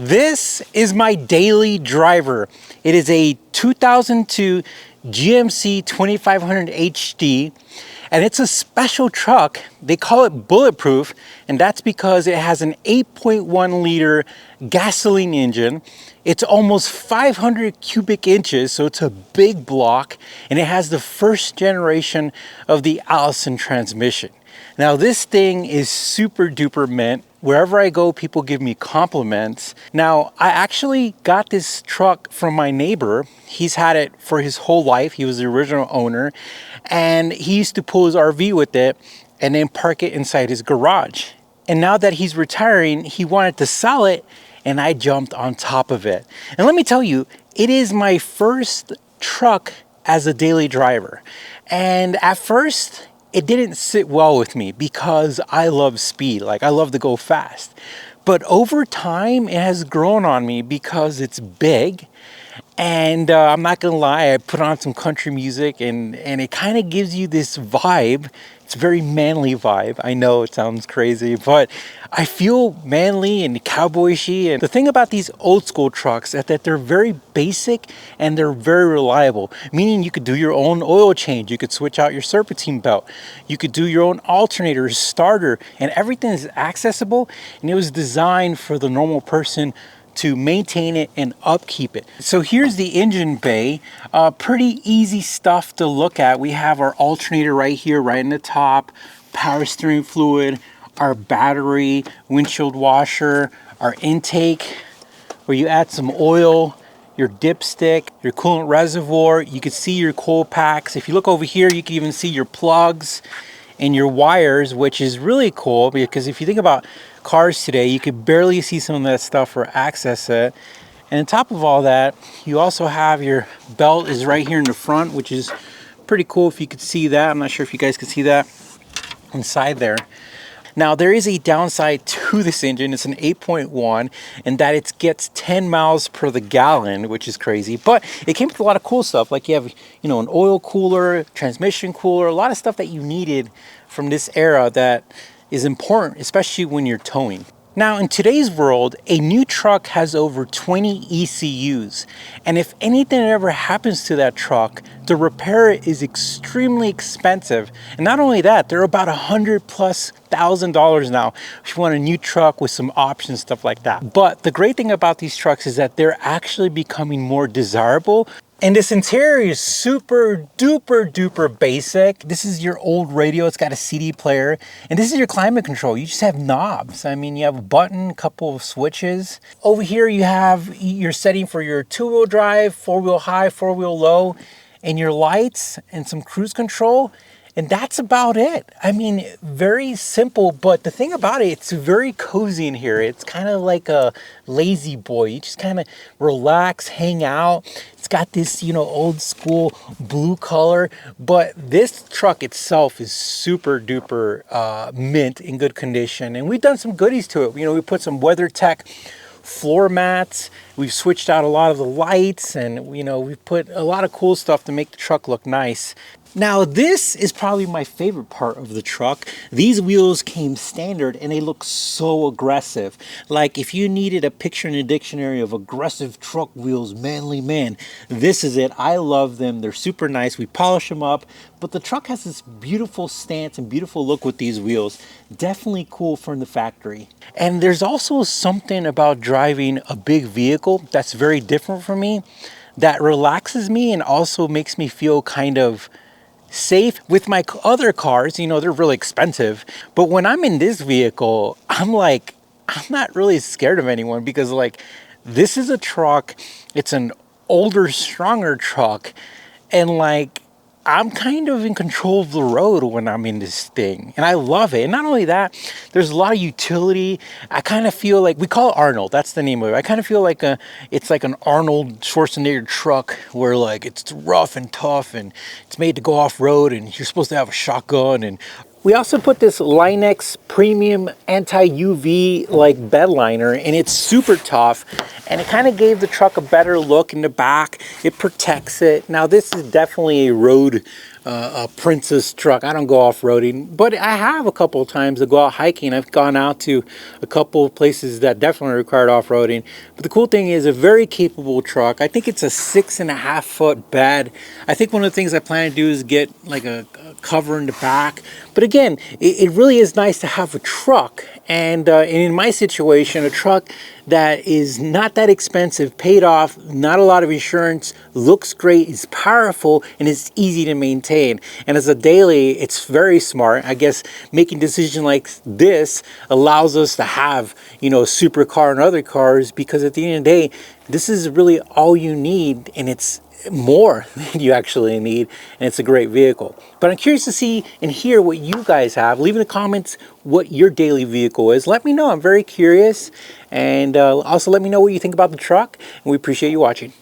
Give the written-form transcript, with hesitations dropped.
This is my daily driver. It is a 2002 GMC 2500 HD, and it's a special truck. They call it bulletproof, and that's because it has an 8.1 liter gasoline engine. It's almost 500 cubic inches, so it's a big block, and it has the first generation of the Allison transmission. Now this thing is super duper mint. Wherever I go, people give me compliments. Now, I actually got this truck from my neighbor. He's had it for his whole life. He was the original owner, and he used to pull his RV with it and then park it inside his garage. And now that he's retiring, he wanted to sell it, and I jumped on top of it. And let me tell you, it is my first truck as a daily driver. And at first, it didn't sit well with me because I love speed. Like, I love to go fast. But over time, it has grown on me because it's big. And I'm not gonna lie, I put on some country music and it kind of gives you this vibe. It's a very manly vibe. I know it sounds crazy, but I feel manly and cowboyish-y. And the thing about these old school trucks is that they're very basic and they're very reliable, meaning you could do your own oil change, you could switch out your serpentine belt, you could do your own alternator, starter, and everything is accessible. And it was designed for the normal person to maintain it and upkeep it. So here's the engine bay. Pretty easy stuff to look at. We have our alternator right here, right in the top, power steering fluid, our battery, windshield washer, our intake, where you add some oil, your dipstick, your coolant reservoir. You can see your coil packs. If you look over here, you can even see your plugs and your wires, which is really cool because if you think about cars today, you could barely see some of that stuff or access it. And on top of all that, you also have your belt is right here in the front, which is pretty cool if you could see that. I'm not sure if you guys can see that inside there. Now, there is a downside to this engine. It's an 8.1, and that it gets 10 miles per the gallon, which is crazy. But it came with a lot of cool stuff. Like you have, an oil cooler, transmission cooler, a lot of stuff that you needed from this era that is important, especially when you're towing. Now, in today's world, a new truck has over 20 ECUs. And if anything ever happens to that truck, the repair is extremely expensive. And not only that, they're about $100,000+ now if you want a new truck with some options, stuff like that. But the great thing about these trucks is that they're actually becoming more desirable. And this interior is super duper duper basic. This is your old radio. It's got a CD player. And this is your climate control. You just have knobs. I mean, you have a button, a couple of switches. Over here, you have your setting for your two-wheel drive, four-wheel high, four-wheel low, and your lights and some cruise control. And that's about it. I mean, very simple, but the thing about it, it's very cozy in here. It's kind of like a lazy boy. You just kind of relax, hang out. It's got this, old school blue color, but this truck itself is super duper mint, in good condition. And we've done some goodies to it. We put some WeatherTech floor mats. We've switched out a lot of the lights, and we've put a lot of cool stuff to make the truck look nice. Now, this is probably my favorite part of the truck. These wheels came standard and they look so aggressive. Like, if you needed a picture in a dictionary of aggressive truck wheels, manly man, this is it. I love them. They're super nice. We polish them up, but the truck has this beautiful stance and beautiful look with these wheels. Definitely cool from the factory. And there's also something about driving a big vehicle that's very different for me, that relaxes me and also makes me feel kind of safe. With my other cars, they're really expensive, but when I'm in this vehicle, I'm not really scared of anyone because this is a truck. It's an older, stronger truck, and I'm kind of in control of the road when I'm in this thing, and I love it. And not only that, there's a lot of utility. I kind of feel like, we call it Arnold, that's the name of it. I kind of feel like it's like an Arnold Schwarzenegger truck where it's rough and tough and it's made to go off-road, and you're supposed to have a shotgun and We also put this Line-X premium anti-UV like bed liner, and it's super tough, and it kind of gave the truck a better look in the back. It protects it. Now this is definitely a road a princess truck. I don't go off-roading, but I have a couple of times to go out hiking. I've gone out to a couple of places that definitely required off-roading. But the cool thing is a very capable truck. I think it's a 6.5 foot bed. I think one of the things I plan to do is get like a cover in the back. But again, it really is nice to have a truck, and in my situation, a truck that is not that expensive, paid off, not a lot of insurance, looks great, is powerful, and is easy to maintain. And as a daily, it's very smart. I guess making decisions like this allows us to have, you know, a supercar and other cars, because at the end of the day, this is really all you need, and it's more than you actually need, and it's a great vehicle. But I'm curious to see and hear what you guys have. Leave in the comments what your daily vehicle is. Let me know. I'm very curious, and also let me know what you think about the truck, and we appreciate you watching.